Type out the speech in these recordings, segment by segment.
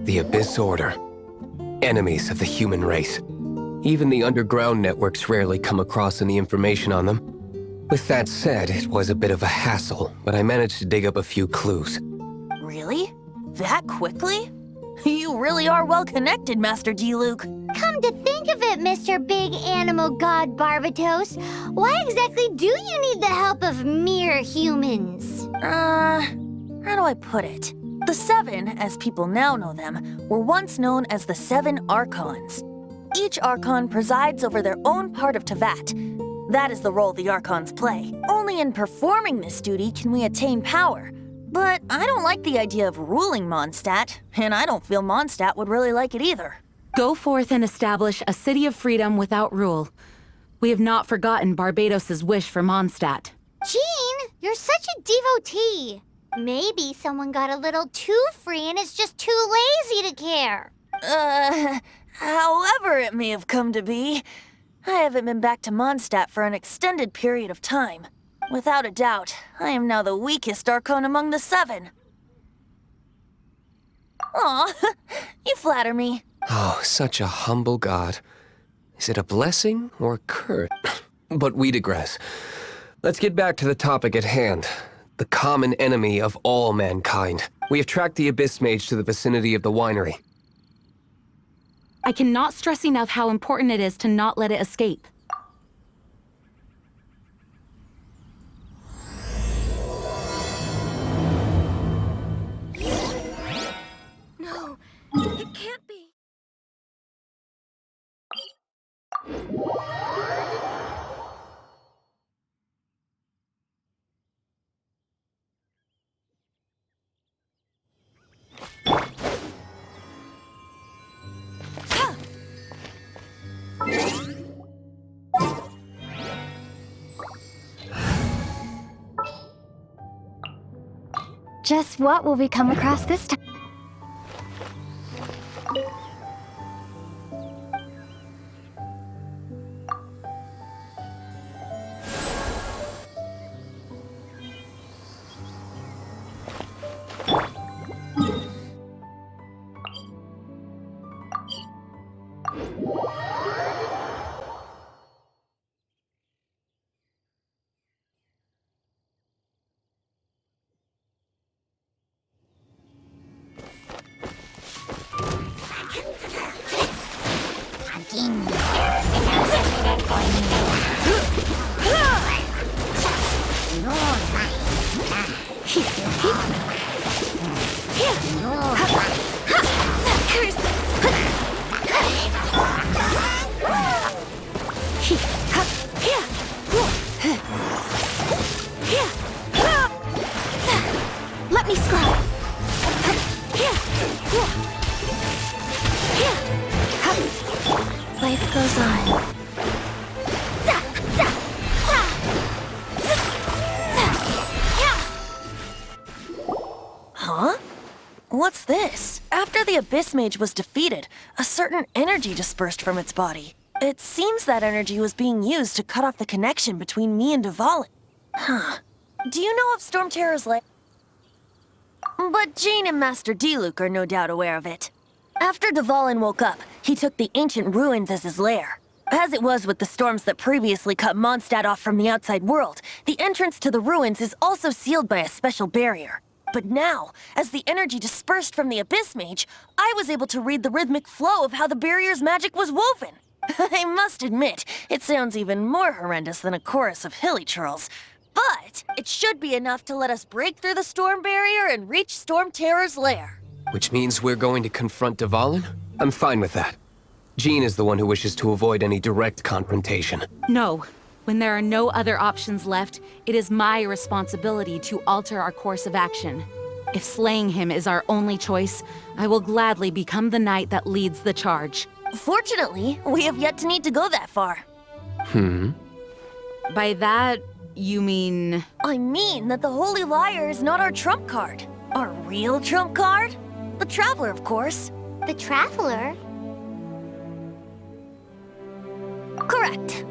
The Abyss Order. Enemies of the human race. Even the underground networks rarely come across any information on them. With that said, it was a bit of a hassle, but I managed to dig up a few clues. Really? That quickly? You really are well connected, Master D-Luke. Come to think of it, Mr. Big Animal God Barbatos, why exactly do you need the help of mere humans? How do I put it? The Seven, as people now know them, were once known as the Seven Archons. Each Archon presides over their own part of Teyvat. That is the role the Archons play. Only in performing this duty can we attain power. But I don't like the idea of ruling Mondstadt, and I don't feel Mondstadt would really like it either. Go forth and establish a city of freedom without rule. We have not forgotten Barbatos' wish for Mondstadt. Jean, you're such a devotee. Maybe someone got a little too free and is just too lazy to care. However it may have come to be, I haven't been back to Mondstadt for an extended period of time. Without a doubt, I am now the weakest Archon among the Seven. Aw, you flatter me. Oh, such a humble god. Is it a blessing or a curse? But we digress. Let's get back to the topic at hand. The common enemy of all mankind. We have tracked the Abyss Mage to the vicinity of the winery. I cannot stress enough how important it is to not let it escape. No, it can't be. Just what will we come across this time? Let me scrub. Life goes on. Huh? What's this? After the Abyss Mage was defeated, a certain energy dispersed from its body. It seems that energy was being used to cut off the connection between me and Dvalin. Huh. Do you know of Storm Terror's lair? But Jane and Master D-Luke are no doubt aware of it. After Dvalin woke up, he took the ancient ruins as his lair. As it was with the storms that previously cut Mondstadt off from the outside world, the entrance to the ruins is also sealed by a special barrier. But now, as the energy dispersed from the Abyss Mage, I was able to read the rhythmic flow of how the barrier's magic was woven. I must admit, it sounds even more horrendous than a chorus of hilly churls. But it should be enough to let us break through the storm barrier and reach Storm Terror's lair. Which means we're going to confront Dvalin? I'm fine with that. Jean is the one who wishes to avoid any direct confrontation. No. When there are no other options left, it is my responsibility to alter our course of action. If slaying him is our only choice, I will gladly become the knight that leads the charge. Fortunately, we have yet to need to go that far. By that, you mean... I mean that the Holy Liar is not our trump card. Our real trump card? The Traveler, of course. The Traveler? Correct.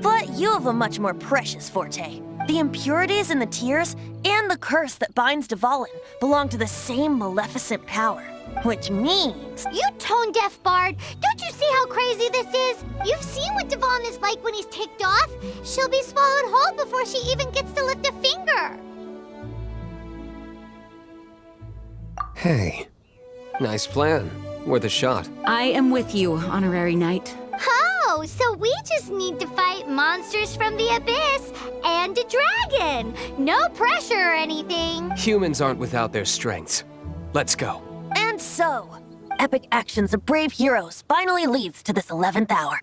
But you have a much more precious forte. The impurities in the tears and the curse that binds Dvalin belong to the same maleficent power. Which means... You tone-deaf bard! Don't you see how crazy this is? You've seen what Dvalin is like when he's ticked off. She'll be swallowed whole before she even gets to lift a finger. Hey, nice plan. Worth a shot. I am with you, Honorary Knight. Oh, so we just need to fight monsters from the abyss and a dragon. No pressure or anything. Humans aren't without their strengths. Let's go. And so, epic actions of brave heroes finally leads to this 11th hour.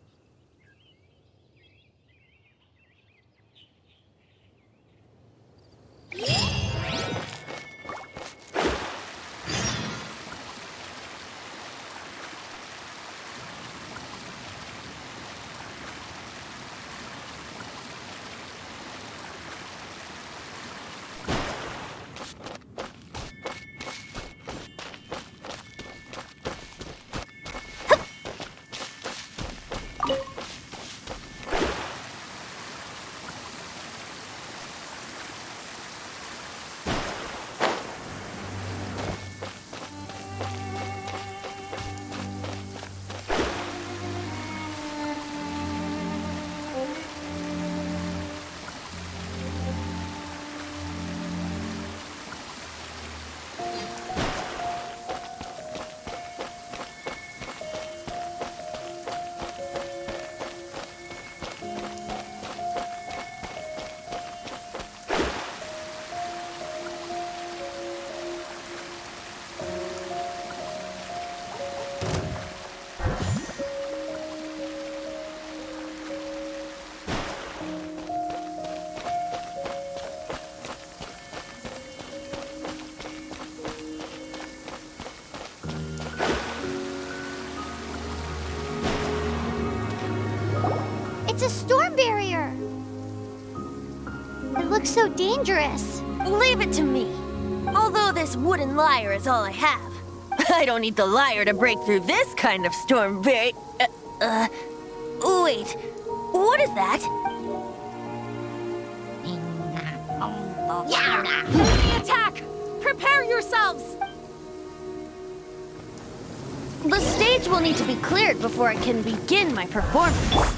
It's a storm barrier. It looks so dangerous. Leave it to me. Although this wooden lyre is all I have, I don't need the lyre to break through this kind of storm barrier. Wait, what is that? Attack! Prepare yourselves! The stage will need to be cleared before I can begin my performance.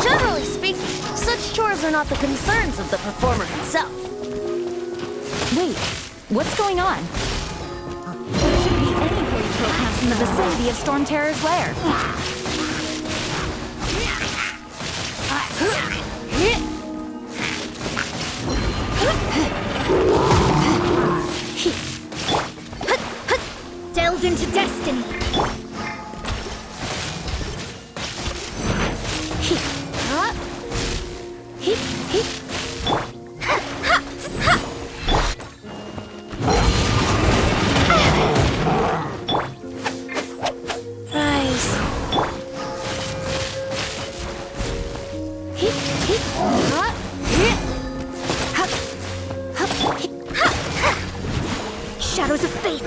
Generally speaking, such chores are not the concerns of the performer himself. Wait, what's going on? There shouldn't be any holy tropes in the vicinity of Storm Terror's lair. Delve into destiny. Shadows of fate.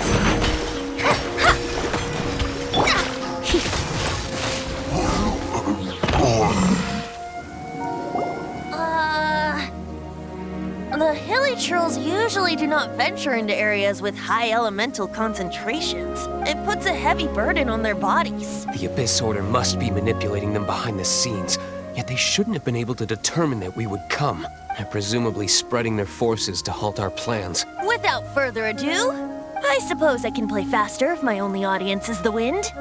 The hilly trolls usually do not venture into areas with high elemental concentrations. It puts a heavy burden on their bodies. The Abyss Order must be manipulating them behind the scenes, yet they shouldn't have been able to determine that we would come. They're presumably spreading their forces to halt our plans. Without further ado, I suppose I can play faster if my only audience is the wind.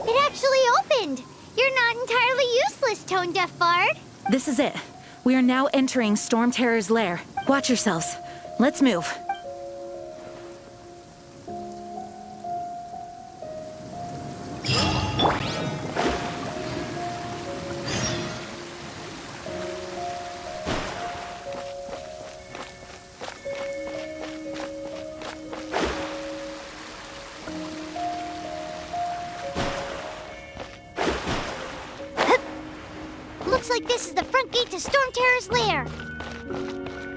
It actually opened. You're not entirely useless, Tone tone deaf bard? This is it. We are now entering Storm Terror's lair. Watch yourselves. Let's move. Looks like this is the front gate to Storm Terror's lair.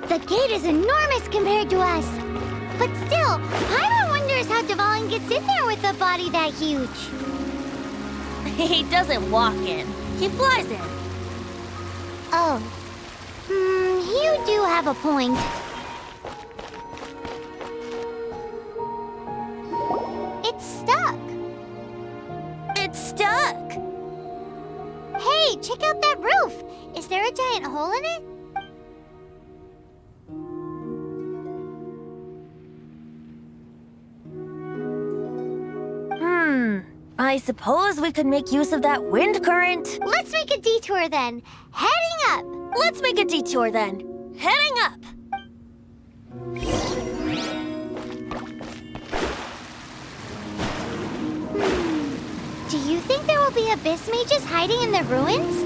The gate is enormous compared to us. But still, Paimon wonders how Dvalin gets in there with a body that huge. He doesn't walk in. He flies in. Oh. You do have a point. It's stuck. It's stuck. Hey, check out that roof. Is there a giant hole in it? I suppose we could make use of that wind current. Let's make a detour then. Heading up. Let's make a detour then. Heading up. Do you think there will be abyss mages hiding in the ruins?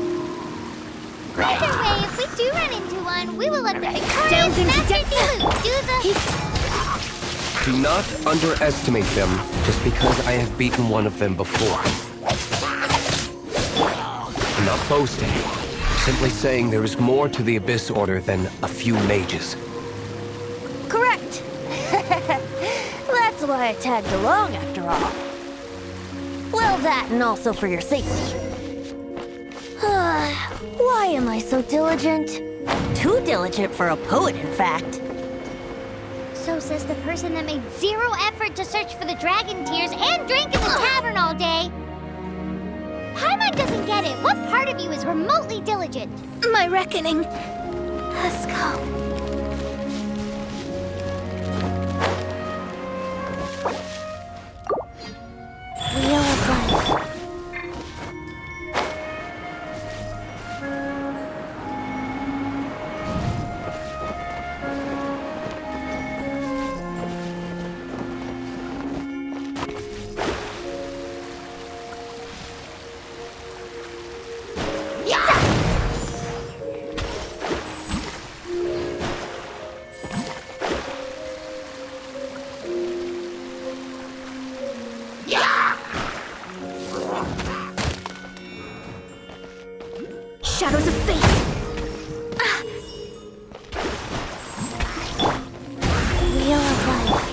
Either way, if we do run into one, we will let the victorious Master Diluc do the... Do not underestimate them just because I have beaten one of them before. I'm not boasting. Simply saying there is more to the Abyss Order than a few mages. Correct. That's why I tagged along after all. Well, that and also for your safety. Why am I so diligent? Too diligent for a poet, in fact. So says the person that made zero effort to search for the dragon tears and drank in the tavern all day. Paimon doesn't get it. What part of you is remotely diligent? My reckoning. Let's go. Wheel of Life. Shadows of Fate! Wheel of Life.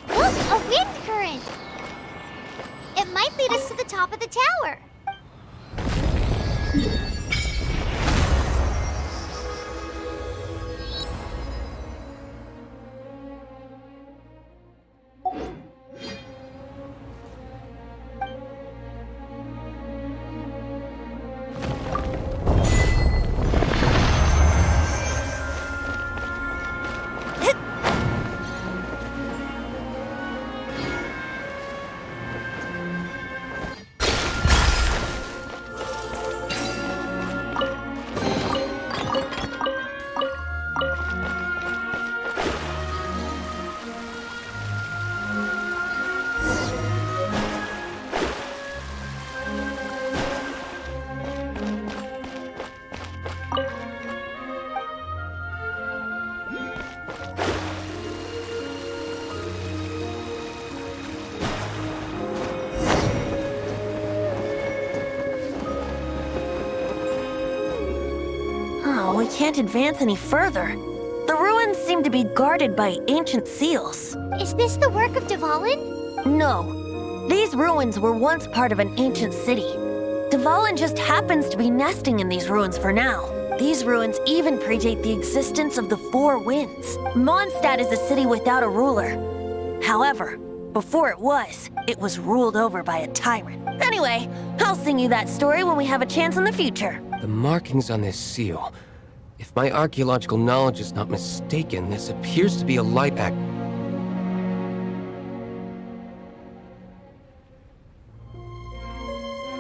Look, a wind current. It might lead us to the top of the tower. We can't advance any further. The ruins seem to be guarded by ancient seals. Is this the work of Dvalin? No. These ruins were once part of an ancient city. Dvalin just happens to be nesting in these ruins for now. These ruins even predate the existence of the Four Winds. Mondstadt is a city without a ruler. However, before it was ruled over by a tyrant. Anyway, I'll sing you that story when we have a chance in the future. The markings on this seal. If my archaeological knowledge is not mistaken, this appears to be a light act.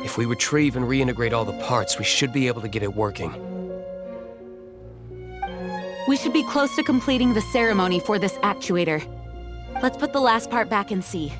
If we retrieve and reintegrate all the parts, we should be able to get it working. We should be close to completing the ceremony for this actuator. Let's put the last part back and see.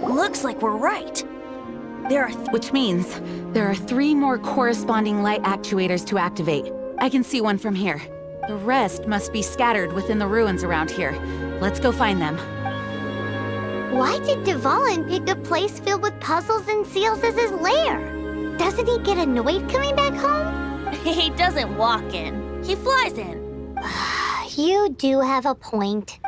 Looks like we're right. There are Which means there are 3 more corresponding light actuators to activate. I can see one from here. The rest must be scattered within the ruins around here. Let's go find them. Why did Dvalin pick a place filled with puzzles and seals as his lair? Doesn't he get annoyed coming back home? He doesn't walk in. He flies in. You do have a point.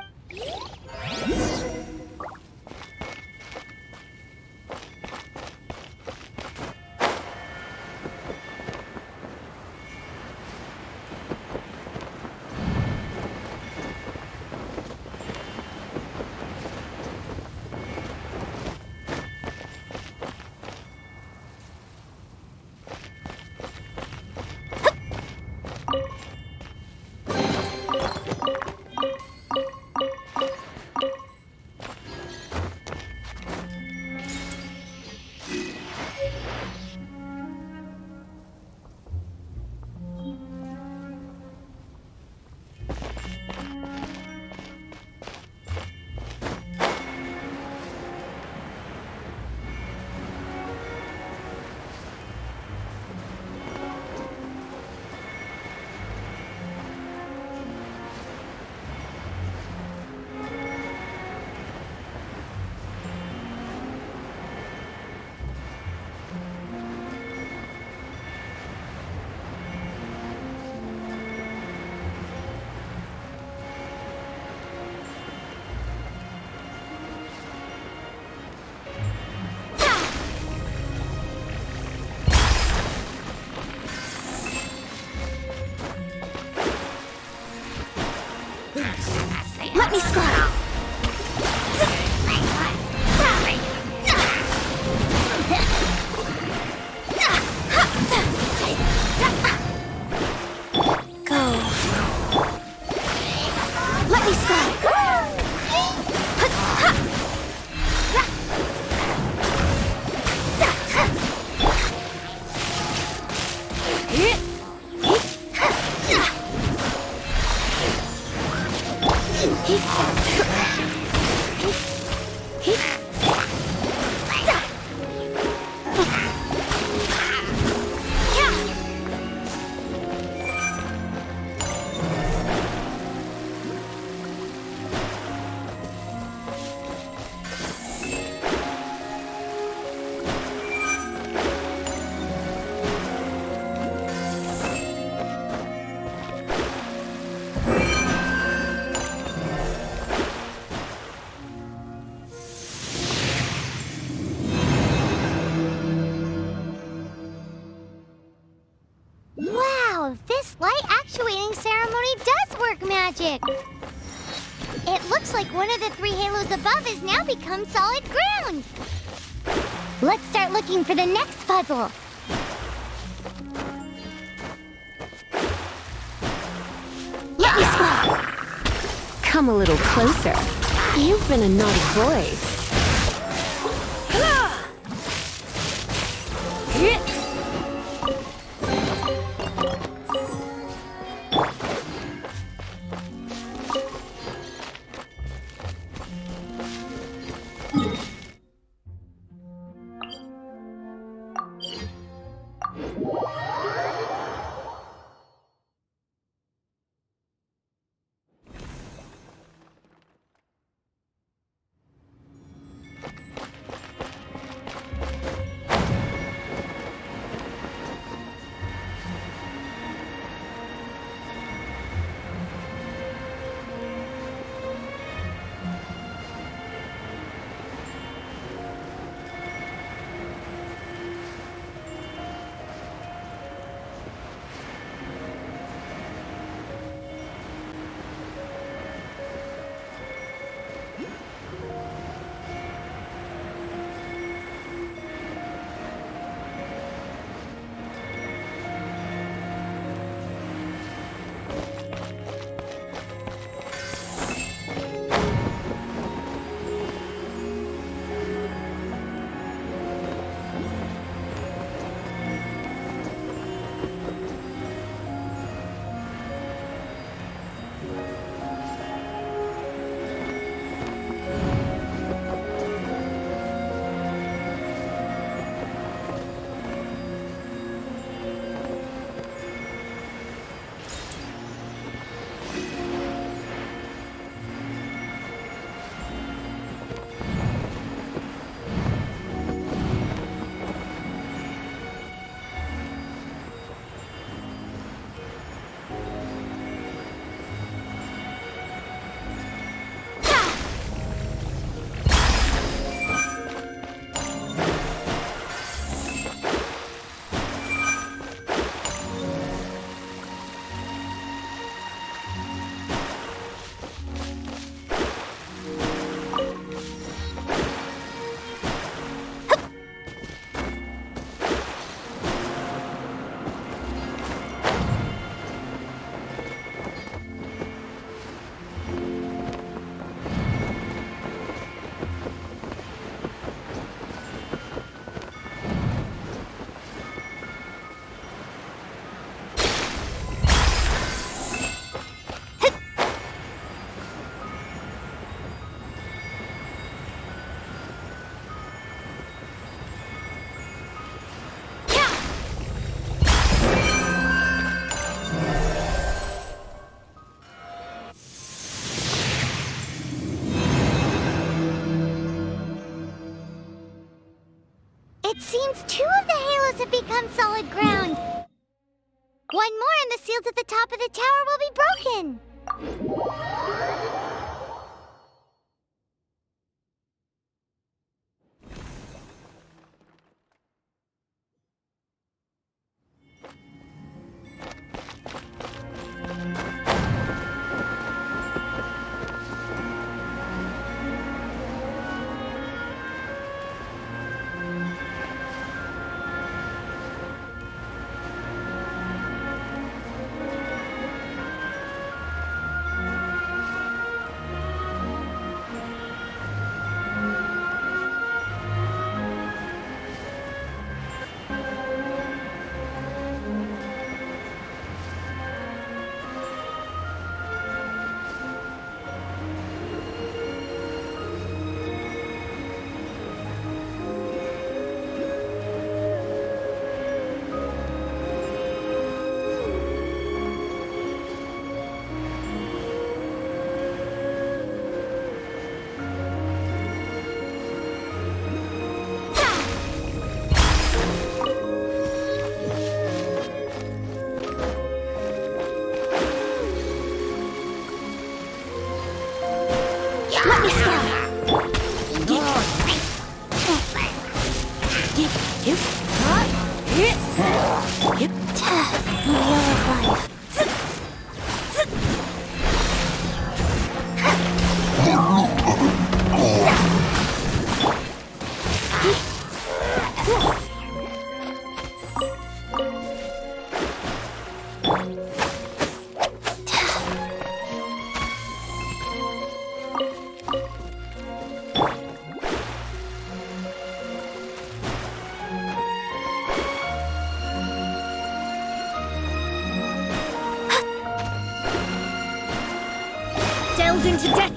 Let me scrub. Go. Let me scrub. Wow, this light actuating ceremony does work magic! It looks like one of the 3 halos above has now become solid ground! Let's start looking for the next puzzle! Let me scroll! Come a little closer. You've been a naughty boy. Seems 2 of the halos have become solid ground. 1 more and the seals at the top of the tower will be broken. Let me start. Delves into death.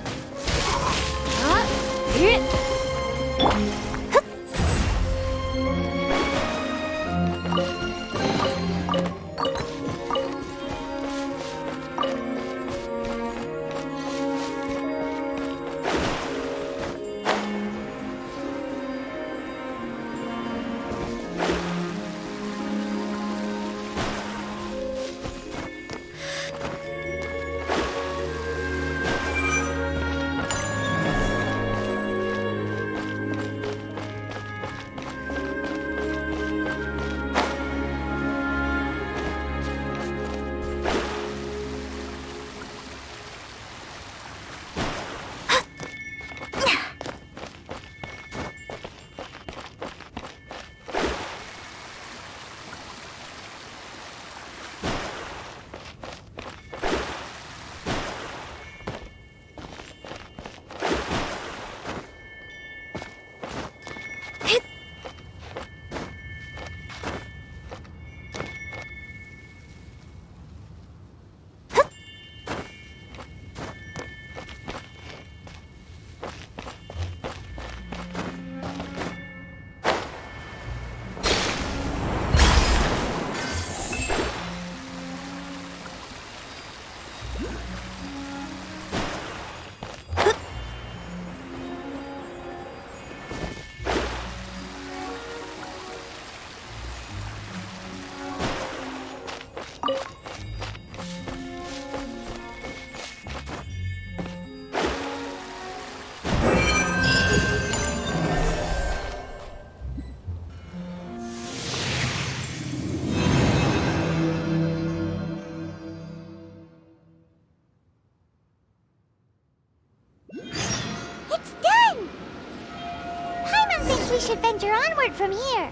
We should venture onward from here.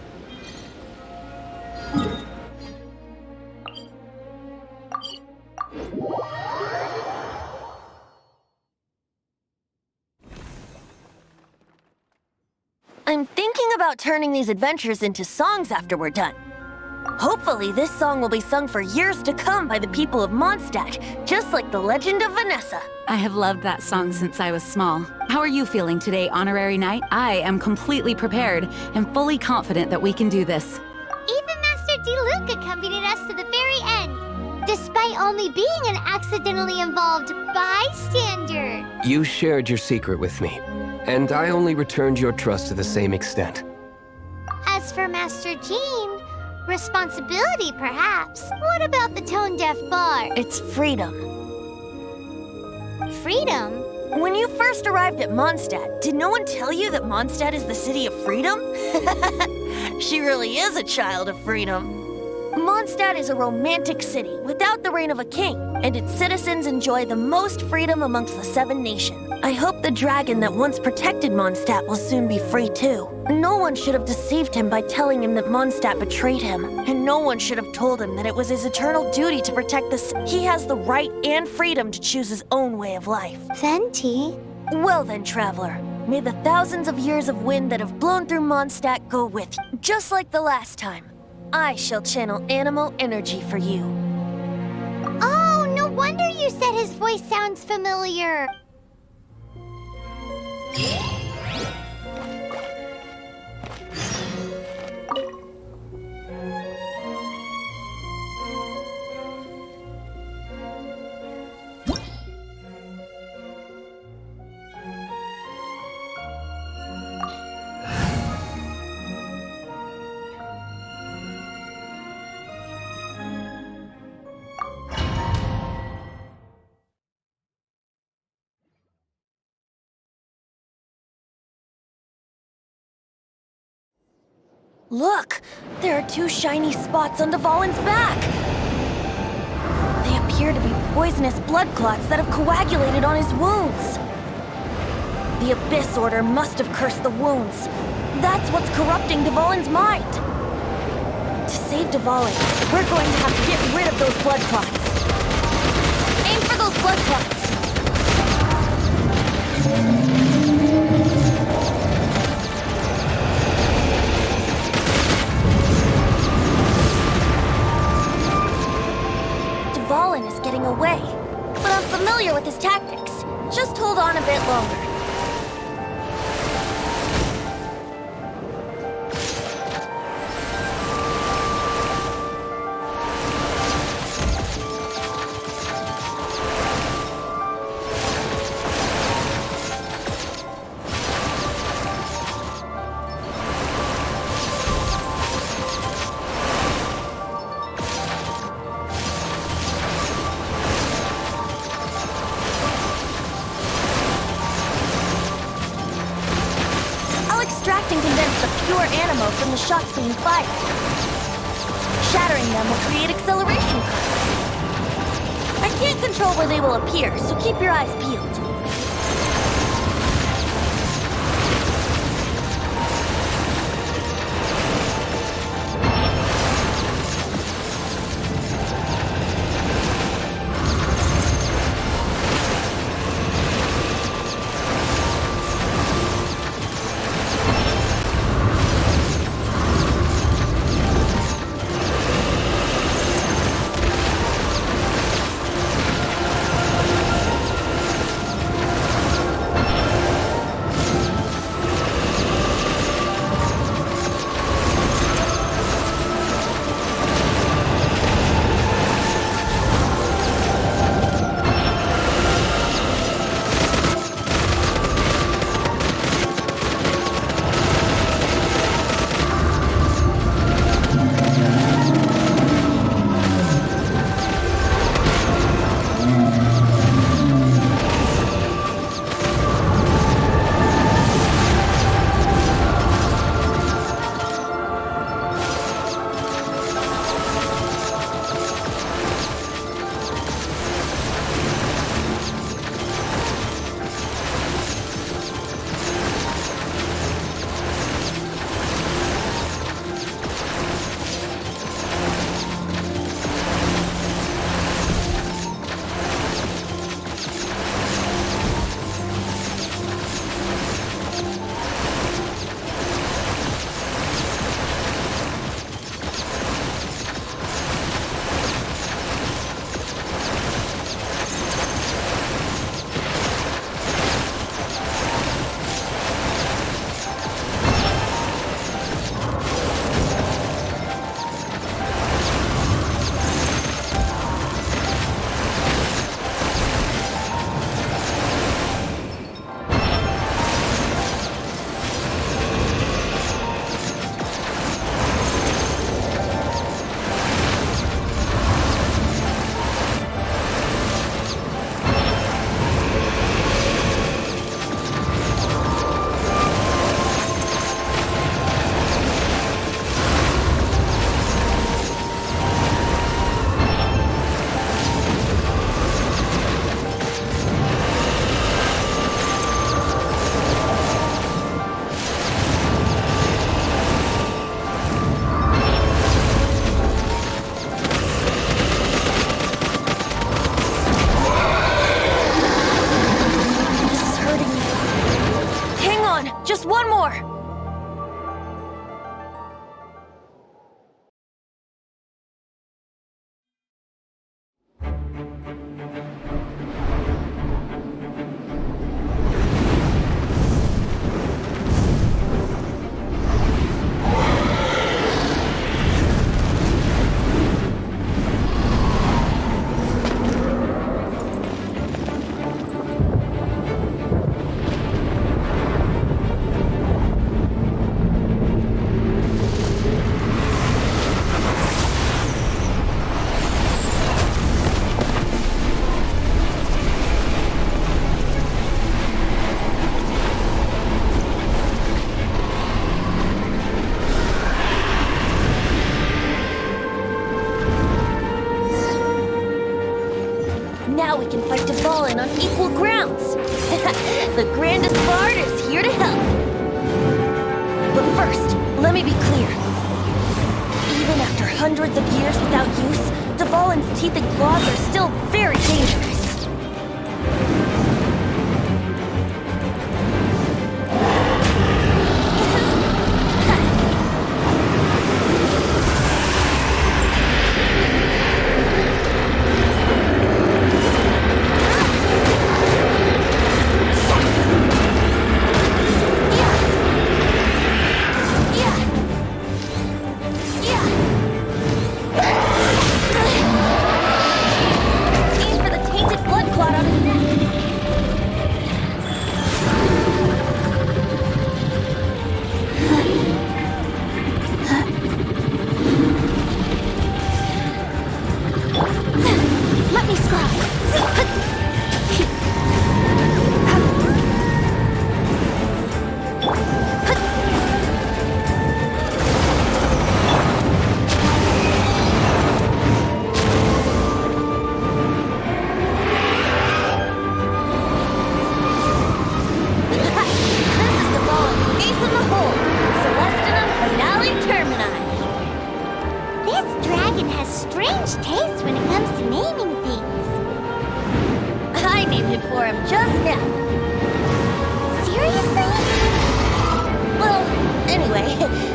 I'm thinking about turning these adventures into songs after we're done. Hopefully, this song will be sung for years to come by the people of Mondstadt, just like the legend of Vanessa. I have loved that song since I was small. How are you feeling today, Honorary Knight? I am completely prepared and fully confident that we can do this. Even Master D. Luke accompanied us to the very end, despite only being an accidentally involved bystander. You shared your secret with me, and I only returned your trust to the same extent. As as for Master Jean, responsibility perhaps. What about the tone-deaf bard? It's freedom. Freedom? When you first arrived at Mondstadt, did no one tell you that Mondstadt is the city of freedom? She really is a child of freedom. Mondstadt is a romantic city without the reign of a king, and its citizens enjoy the most freedom amongst the 7 nations. I hope the dragon that once protected Mondstadt will soon be free too. No one should have deceived him by telling him that Mondstadt betrayed him, and no one should have told him that it was his eternal duty to protect He has the right and freedom to choose his own way of life. Venti? Well then, traveler, may the thousands of years of wind that have blown through Mondstadt go with you. Just like the last time, I shall channel animal energy for you. Oh, no wonder you said his voice sounds familiar. Look! There are 2 shiny spots on Dvalin's back! They appear to be poisonous blood clots that have coagulated on his wounds. The Abyss Order must have cursed the wounds. That's what's corrupting Dvalin's mind. To save Dvalin, we're going to have to get rid of those blood clots. Aim for those blood clots! Dvalin is getting away, but I'm familiar with his tactics. Just hold on a bit longer. Extract and condense the pure animo from the shots being fired. Shattering them will create acceleration currents. I can't control where they will appear, so keep your eyes peeled. Just one more! Now we can fight Dvalin on equal grounds. The grandest bard is here to help. But first, let me be clear. Even after hundreds of years without use, Dvalin's teeth and claws are still very dangerous.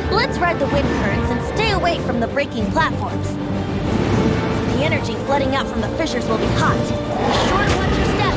Let's ride the wind currents and stay away from the breaking platforms. The energy flooding out from the fissures will be hot. Be sure to watch your step.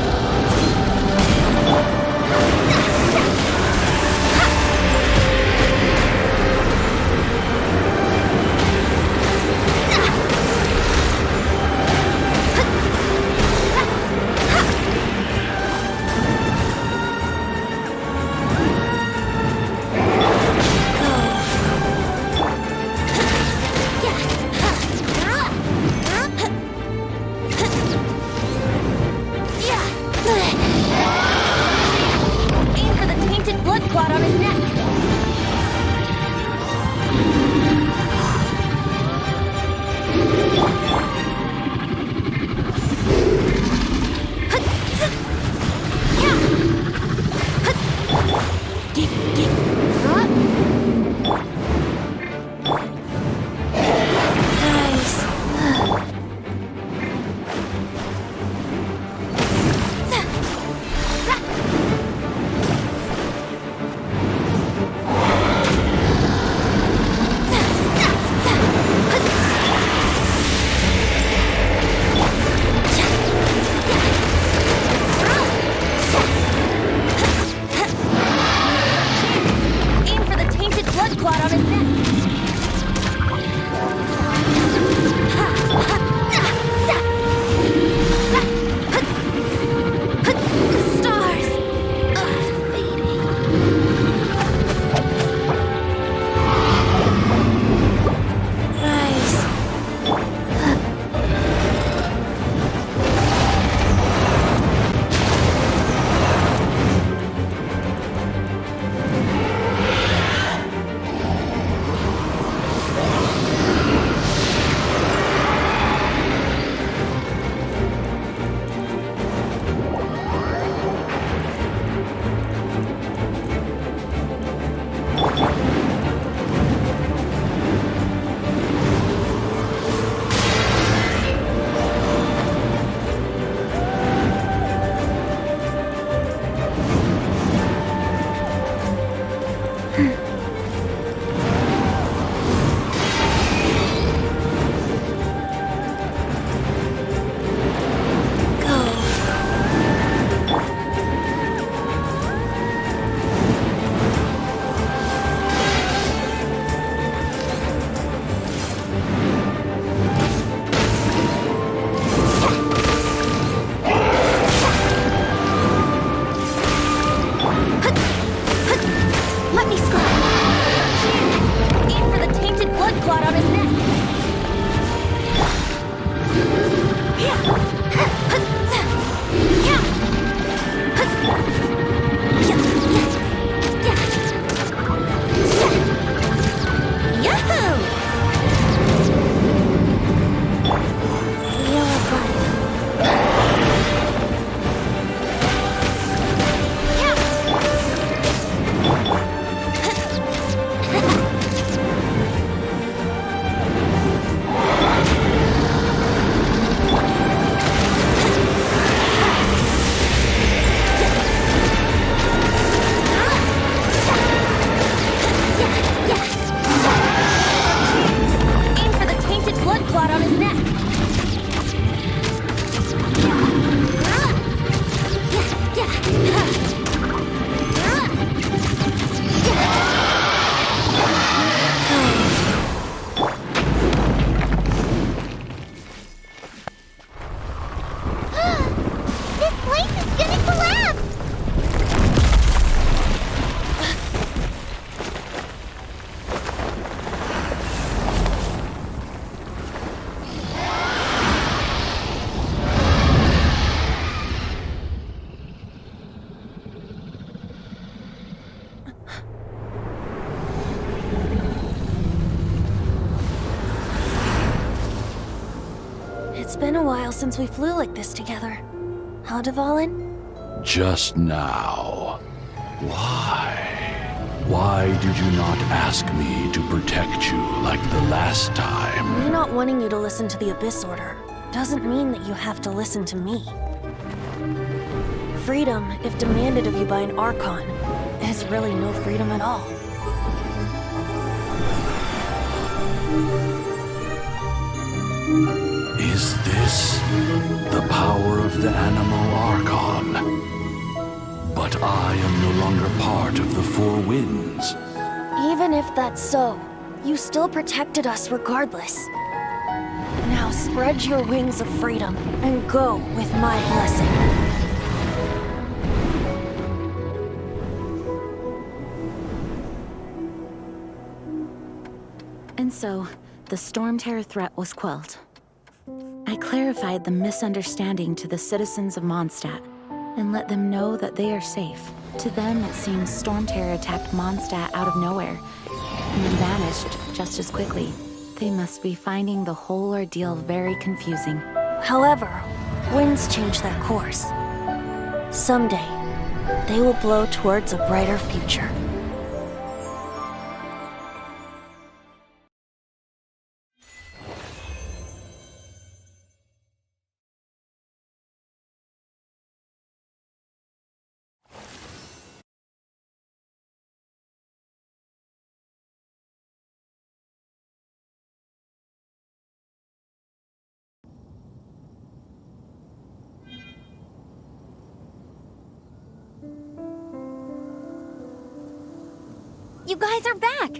Let me scry. Aim for the tainted blood clot on his neck. Yahoo! Aim for the tainted blood clot on his neck. This place is gonna collapse! It's been a while since we flew like this together. Huh, Dvalin? Just now. Why? Why did you not ask me to protect you like the last time? Me not wanting you to listen to the Abyss Order doesn't mean that you have to listen to me. Freedom, if demanded of you by an Archon, is really no freedom at all. Is this the power of the Animal Archon? But I am no longer part of the Four Winds. Even if that's so, you still protected us regardless. Now spread your wings of freedom and go with my blessing. And so, the Storm Terror threat was quelled. I clarified the misunderstanding to the citizens of Mondstadt and let them know that they are safe. To them, it seems Storm Terror attacked Mondstadt out of nowhere and then vanished just as quickly. They must be finding the whole ordeal very confusing. However, winds change their course. Someday, they will blow towards a brighter future. You guys are back!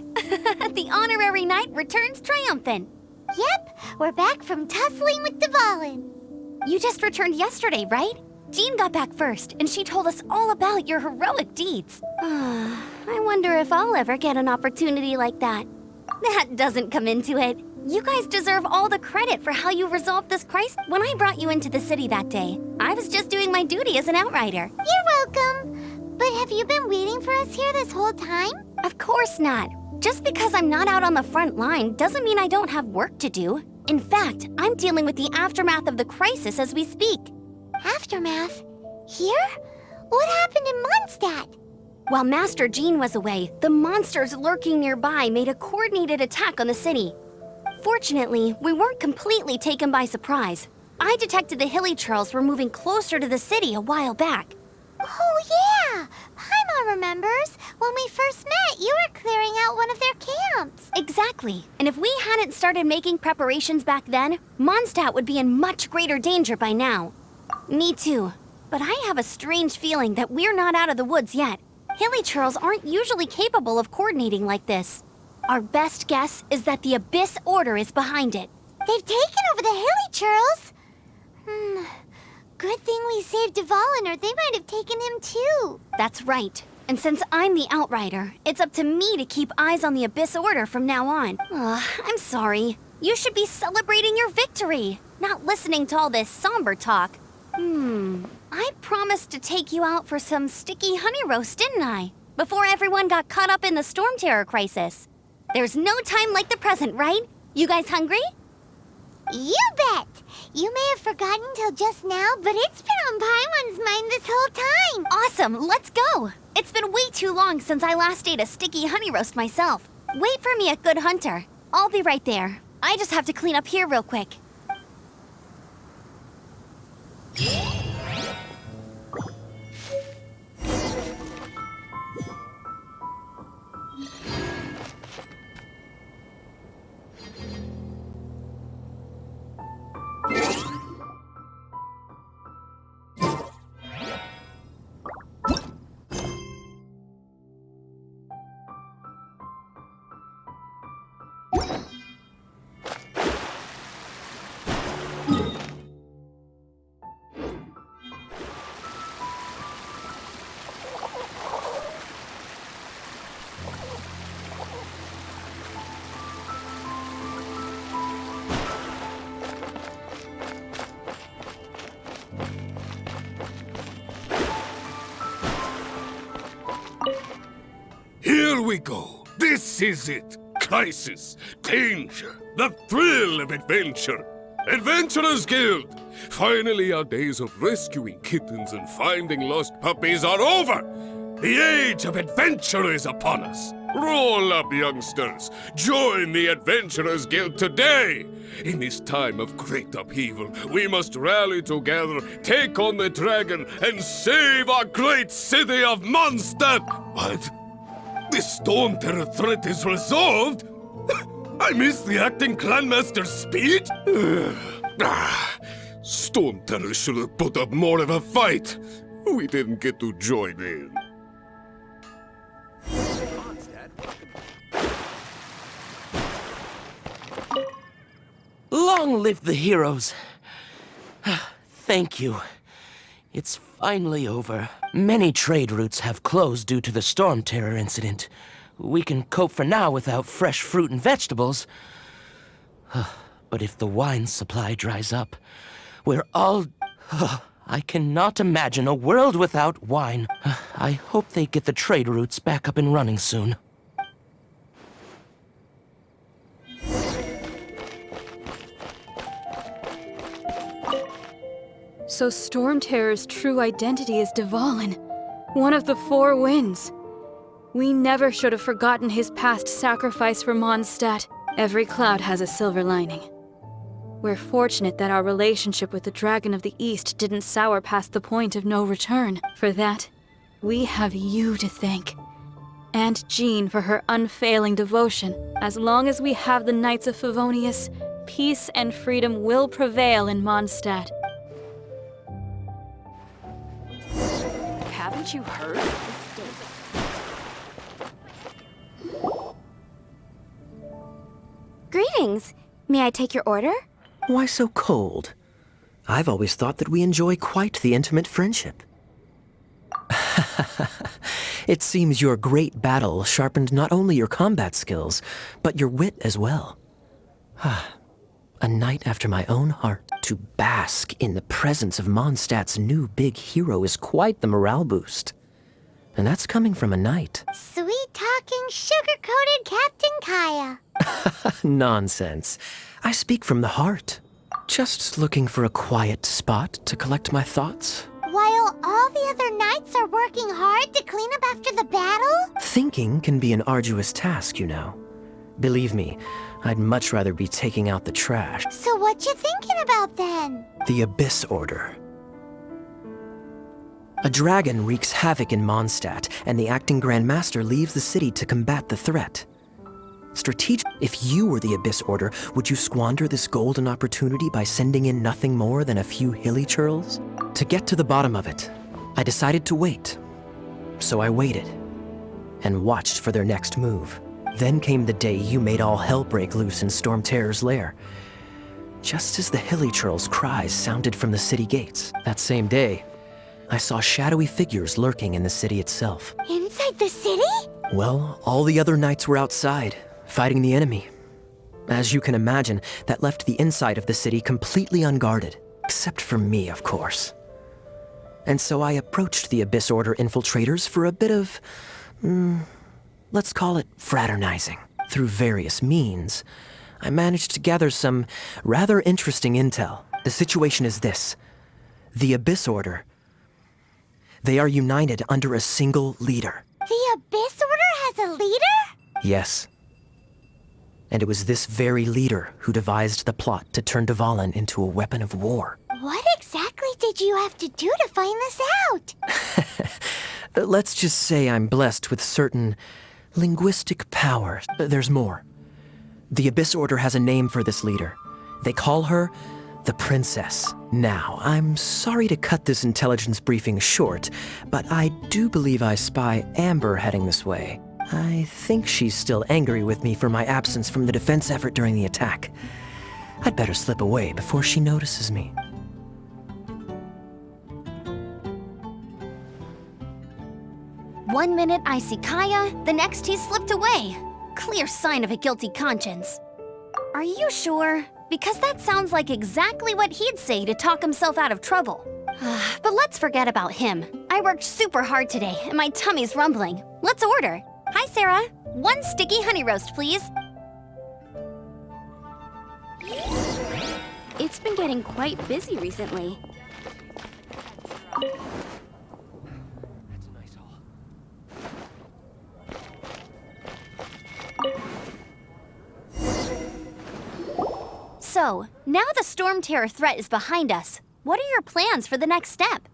The honorary knight returns triumphant. Yep, we're back from tussling with Dvalin. You just returned yesterday, right? Jean got back first, and she told us all about your heroic deeds. I wonder if I'll ever get an opportunity like that. That doesn't come into it. You guys deserve all the credit for how you resolved this crisis. When I brought you into the city that day, I was just doing my duty as an outrider. You're welcome. But have you been waiting for us here this whole time? Of course not. Just because I'm not out on the front line doesn't mean I don't have work to do. In fact, I'm dealing with the aftermath of the crisis as we speak. Aftermath? Here? What happened in Mondstadt? While Master Jean was away, the monsters lurking nearby made a coordinated attack on the city. Fortunately, we weren't completely taken by surprise. I detected the Hilly Churls were moving closer to the city a while back. Oh yeah! Grandma remembers. When we first met, you were clearing out one of their camps. Exactly. And if we hadn't started making preparations back then, Mondstadt would be in much greater danger by now. Me too. But I have a strange feeling that we're not out of the woods yet. Hilly-churls aren't usually capable of coordinating like this. Our best guess is that the Abyss Order is behind it. They've taken over the Hilly-churls. Good thing we saved Dvalin, or they might have taken him too. That's right. And since I'm the Outrider, it's up to me to keep eyes on the Abyss Order from now on. I'm sorry. You should be celebrating your victory, not listening to all this somber talk. I promised to take you out for some sticky honey roast, didn't I? Before everyone got caught up in the Storm Terror crisis. There's no time like the present, right? You guys hungry? You bet! You may have forgotten till just now, but it's been on Paimon's mind this whole time. Awesome, let's go! It's been way too long since I last ate a sticky honey roast myself. Wait for me at Good Hunter. I'll be right there. I just have to clean up here real quick. Here we go. This is it. Crisis, danger, the thrill of adventure. Adventurers Guild! Finally, our days of rescuing kittens and finding lost puppies are over! The age of adventure is upon us! Roll up, youngsters! Join the Adventurers Guild today! In this time of great upheaval, we must rally together, take on the dragon, and save our great city of Mondstadt! What? The Storm Terror threat is resolved? I missed the acting clanmaster's speech? Storm Terror should have put up more of a fight. We didn't get to join in. Long live the heroes. Thank you. It's finally over. Many trade routes have closed due to the Storm Terror incident. We can cope for now without fresh fruit and vegetables. But if the wine supply dries up, we're all... I cannot imagine a world without wine. I hope they get the trade routes back up and running soon. So Storm Terror's true identity is Dvalin, one of the Four Winds. We never should have forgotten his past sacrifice for Mondstadt. Every cloud has a silver lining. We're fortunate that our relationship with the Dragon of the East didn't sour past the point of no return. For that, we have you to thank. And Jean for her unfailing devotion. As long as we have the Knights of Favonius, peace and freedom will prevail in Mondstadt. Haven't you heard? Greetings. May I take your order? Why so cold? I've always thought that we enjoy quite the intimate friendship. It seems your great battle sharpened not only your combat skills, but your wit as well. A knight after my own heart. To bask in the presence of Mondstadt's new big hero is quite the morale boost. And that's coming from a knight. Sweet-talking, sugar-coated Captain Kaya. Nonsense. I speak from the heart. Just looking for a quiet spot to collect my thoughts. While all the other knights are working hard to clean up after the battle? Thinking can be an arduous task, you know. Believe me, I'd much rather be taking out the trash. So what you thinking about then? The Abyss Order. A dragon wreaks havoc in Mondstadt, and the acting Grand Master leaves the city to combat the threat. If you were the Abyss Order, would you squander this golden opportunity by sending in nothing more than a few hilly churls? To get to the bottom of it, I decided to wait. So I waited, and watched for their next move. Then came the day you made all hell break loose in Storm Terror's lair. Just as the hilly churls' cries sounded from the city gates, that same day, I saw shadowy figures lurking in the city itself. Inside the city? Well, all the other knights were outside, fighting the enemy. As you can imagine, that left the inside of the city completely unguarded. Except for me, of course. And so I approached the Abyss Order infiltrators for a bit of, let's call it fraternizing. Through various means, I managed to gather some rather interesting intel. The situation is this. The Abyss Order, they are united under a single leader. The Abyss Order has a leader? Yes. And it was this very leader who devised the plot to turn Dvalin into a weapon of war. What exactly did you have to do to find this out? Let's just say I'm blessed with certain linguistic powers. There's more. The Abyss Order has a name for this leader. They call her the Princess. Now, I'm sorry to cut this intelligence briefing short, but I do believe I spy Amber heading this way. I think she's still angry with me for my absence from the defense effort during the attack. I'd better slip away before she notices me. One minute I see Kaya, the next he's slipped away. Clear sign of a guilty conscience. Are you sure? Because that sounds like exactly what he'd say to talk himself out of trouble. But let's forget about him. I worked super hard today, and my tummy's rumbling. Let's order. Hi, Sarah. 1 sticky honey roast, please. It's been getting quite busy recently. So, now the Storm Terror threat is behind us. What are your plans for the next step?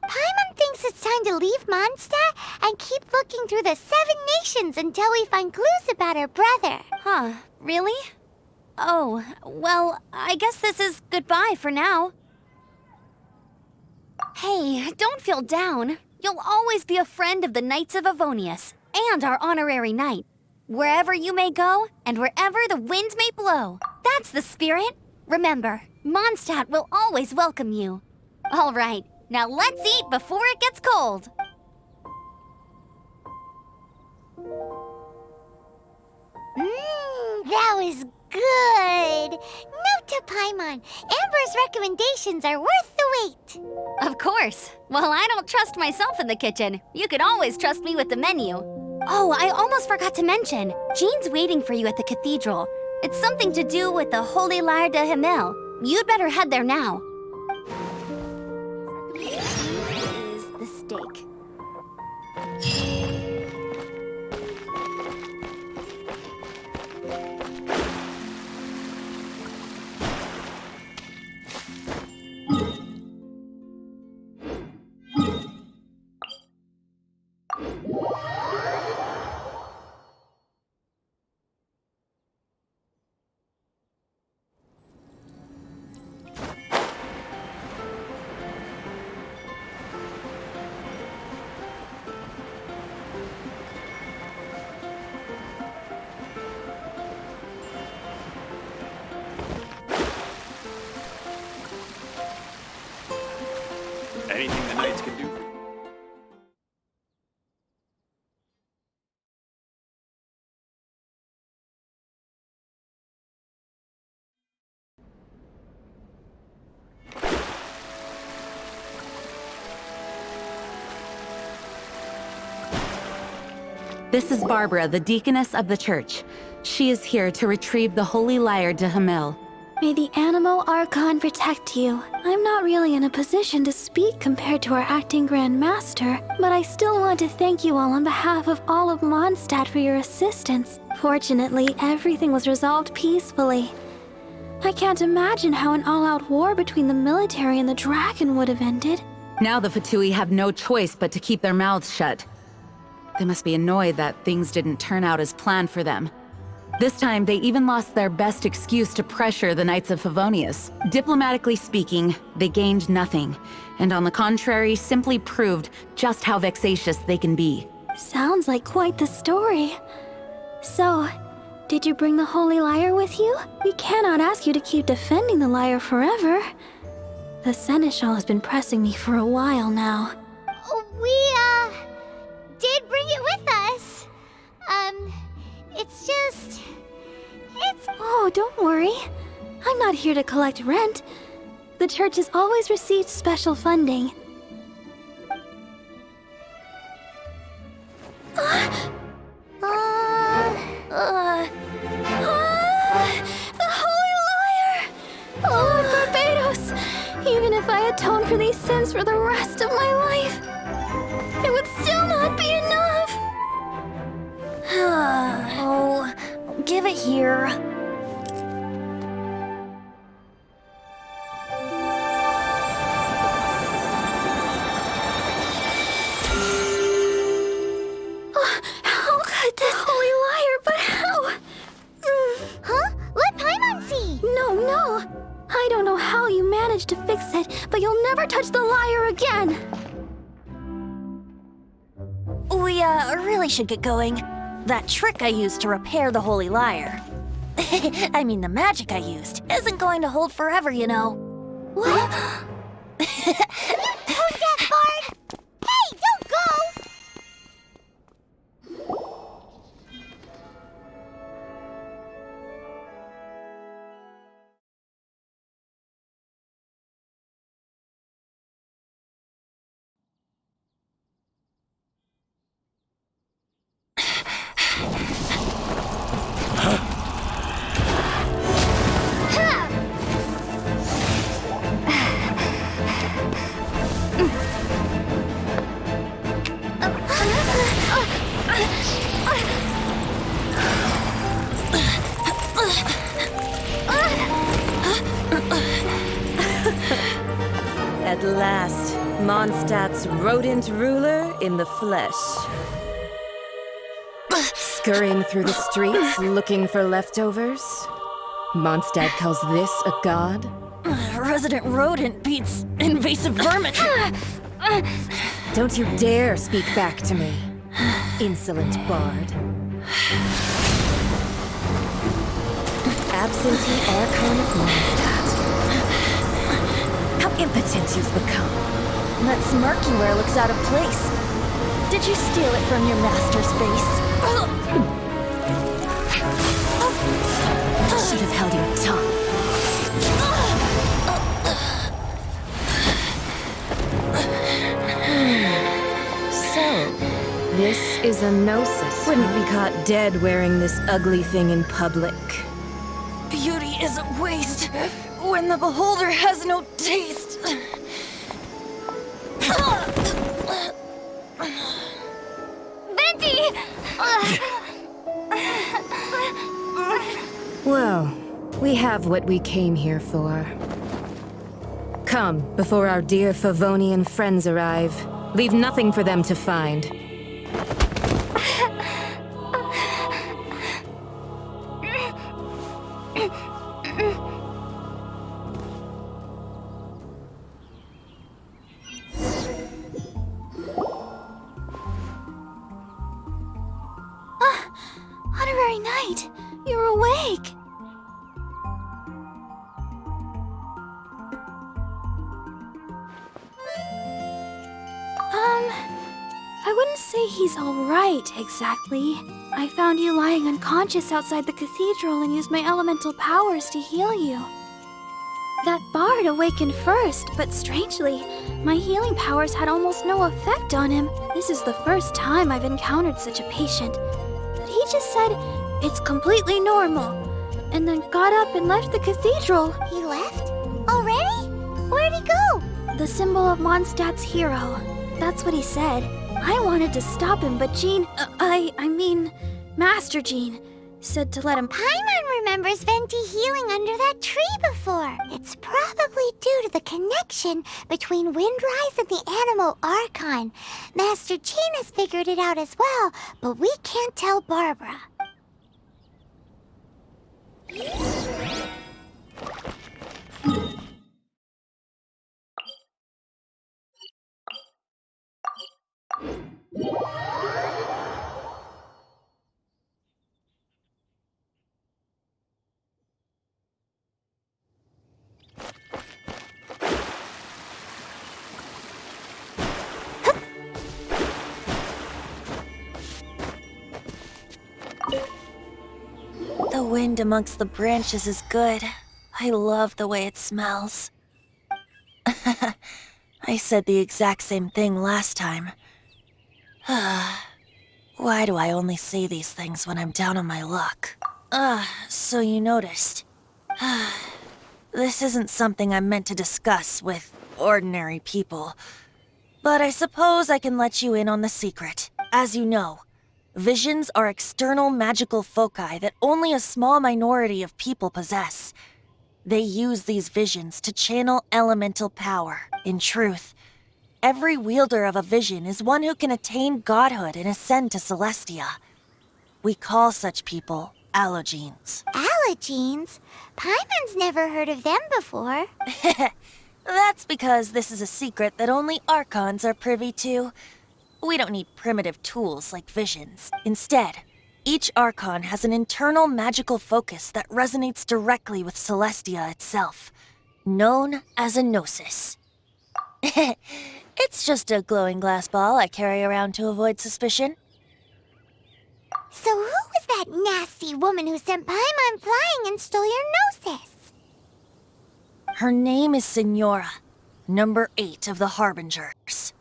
Paimon thinks it's time to leave Mondstadt and keep looking through the 7 nations until we find clues about her brother. Huh, really? Oh, well, I guess this is goodbye for now. Hey, don't feel down. You'll always be a friend of the Knights of Avonius, and our honorary knight. Wherever you may go, and wherever the wind may blow. That's the spirit. Remember, Mondstadt will always welcome you. All right, now let's eat before it gets cold. That was good. Note to Paimon, Amber's recommendations are worth the wait. Of course. Well, I don't trust myself in the kitchen. You can always trust me with the menu. Oh, I almost forgot to mention. Jean's waiting for you at the cathedral. It's something to do with the Holy Lyre de Himmel. You'd better head there now. Is the steak. Anything the knights can do for you. This is Barbara, the deaconess of the church. She is here to retrieve the Holy Lyre de Himmel. May the Animo Archon protect you. I'm not really in a position to speak compared to our acting Grand Master, but I still want to thank you all on behalf of all of Mondstadt for your assistance. Fortunately, everything was resolved peacefully. I can't imagine how an all-out war between the military and the dragon would have ended. Now the Fatui have no choice but to keep their mouths shut. They must be annoyed that things didn't turn out as planned for them. This time, they even lost their best excuse to pressure the Knights of Favonius. Diplomatically speaking, they gained nothing, and on the contrary, simply proved just how vexatious they can be. Sounds like quite the story. So, did you bring the Holy Lyre with you? We cannot ask you to keep defending the lyre forever. The Seneschal has been pressing me for a while now. We, did bring it with us. It's just... Oh, don't worry. I'm not here to collect rent. The church has always received special funding. The Holy Lyre! Lord Barbados! Even if I atone for these sins for the rest of my life, it would still not be enough! Oh, give it here. How could this Holy Lyre, but how? Huh? Let Paimon see! No. I don't know how you managed to fix it, but you'll never touch the lyre again! We, really should get going. That trick I used to repair the Holy Lyre. I mean, the magic I used isn't going to hold forever, you know. What? Tone deaf, Bard! Hey, don't go! At last, Mondstadt's rodent ruler in the flesh. Scurrying through the streets looking for leftovers? Mondstadt calls this a god? Resident rodent beats invasive vermin. Don't you dare speak back to me, insolent bard. Absentee Archon of Mondstadt. How impotent you've become. That smirky wear looks out of place. Did you steal it from your master's face? Should have held your tongue. So, this is a gnosis. Wouldn't be caught dead wearing this ugly thing in public. Beauty is a waste when the beholder has no taste. Venti! Well, we have what we came here for. Come, before our dear Favonian friends arrive. Leave nothing for them to find. Honorary Knight, you're awake. I wouldn't say he's alright, exactly. I found you lying unconscious outside the cathedral and used my elemental powers to heal you. That bard awakened first, but strangely, my healing powers had almost no effect on him. This is the first time I've encountered such a patient. But he just said, it's completely normal, and then got up and left the cathedral. He left? Already? Where'd he go? The symbol of Mondstadt's hero. That's what he said. I wanted to stop him, but Jean, I mean, Master Jean, said to let him... Paimon remembers Venti healing under that tree before. It's probably due to the connection between Windrise and the Animal Archon. Master Jean has figured it out as well, but we can't tell Barbara. The wind amongst the branches is good. I love the way it smells. I said the exact same thing last time. Why do I only say these things when I'm down on my luck? So you noticed. This isn't something I'm meant to discuss with ordinary people. But I suppose I can let you in on the secret. As you know, visions are external magical foci that only a small minority of people possess. They use these visions to channel elemental power. In truth, every wielder of a vision is one who can attain godhood and ascend to Celestia. We call such people allogenes. Allogenes? Paimon's never heard of them before. That's because this is a secret that only Archons are privy to. We don't need primitive tools like visions. Instead, each Archon has an internal magical focus that resonates directly with Celestia itself, known as a gnosis. It's just a glowing glass ball I carry around to avoid suspicion. So who was that nasty woman who sent Paimon flying and stole your gnosis? Her name is Signora, number 8 of the Harbingers.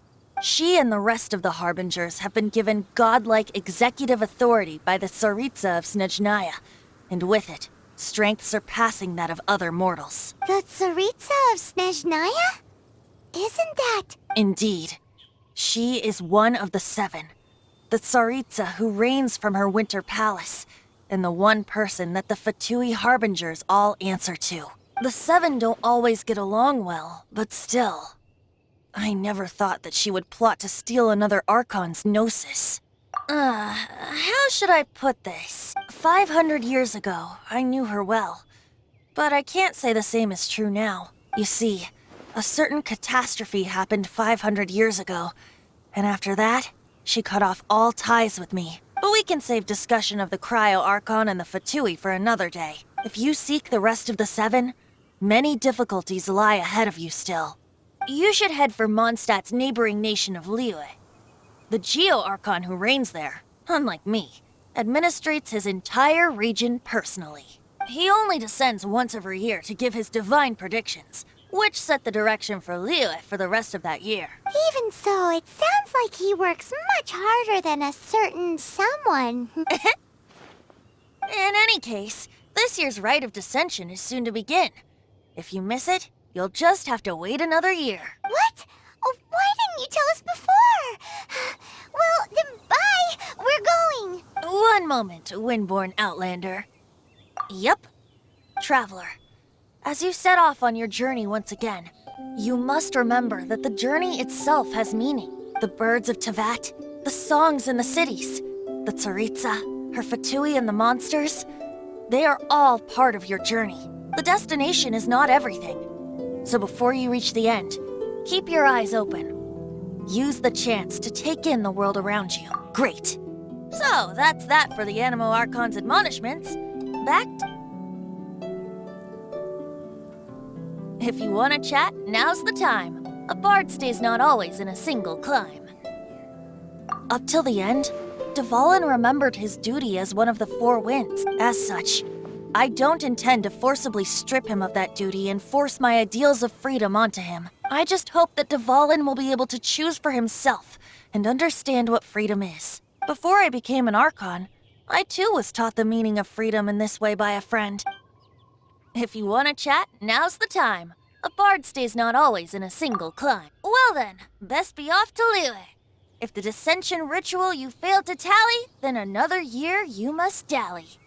She and the rest of the Harbingers have been given godlike executive authority by the Tsaritsa of Snezhnaya, and with it, strength surpassing that of other mortals. The Tsaritsa of Snezhnaya? Isn't that... Indeed. She is one of the 7, the Tsaritsa who reigns from her winter palace, and the one person that the Fatui Harbingers all answer to. The 7 don't always get along well, but still... I never thought that she would plot to steal another Archon's gnosis. How should I put this? 500 years ago, I knew her well. But I can't say the same is true now. You see, a certain catastrophe happened 500 years ago, and after that, she cut off all ties with me. But we can save discussion of the Cryo-Archon and the Fatui for another day. If you seek the rest of the 7, many difficulties lie ahead of you still. You should head for Mondstadt's neighboring nation of Liyue. The Geo-Archon who reigns there, unlike me, administrates his entire region personally. He only descends once every year to give his divine predictions, which set the direction for Liyue for the rest of that year. Even so, it sounds like he works much harder than a certain someone. In any case, this year's Rite of Descension is soon to begin. If you miss it, you'll just have to wait another year. What? Oh, why didn't you tell us before? Well, then bye! We're going! One moment, Windborn Outlander. Yup. Traveler, as you set off on your journey once again, you must remember that the journey itself has meaning. The birds of Tevat, the songs in the cities, the Tsaritsa, her Fatui and the monsters, they are all part of your journey. The destination is not everything. So before you reach the end, keep your eyes open. Use the chance to take in the world around you. Great. So, that's that for the Animo Archon's admonishments. Back If you want to chat, now's the time. A bard stays not always in a single climb. Up till the end, Dvalin remembered his duty as one of the 4 winds. As such, I don't intend to forcibly strip him of that duty and force my ideals of freedom onto him. I just hope that Dvalin will be able to choose for himself and understand what freedom is. Before I became an Archon, I too was taught the meaning of freedom in this way by a friend. If you want to chat, now's the time. A bard stays not always in a single climb. Well then, best be off to Liyue. If the Dissension ritual you failed to tally, then another year you must dally.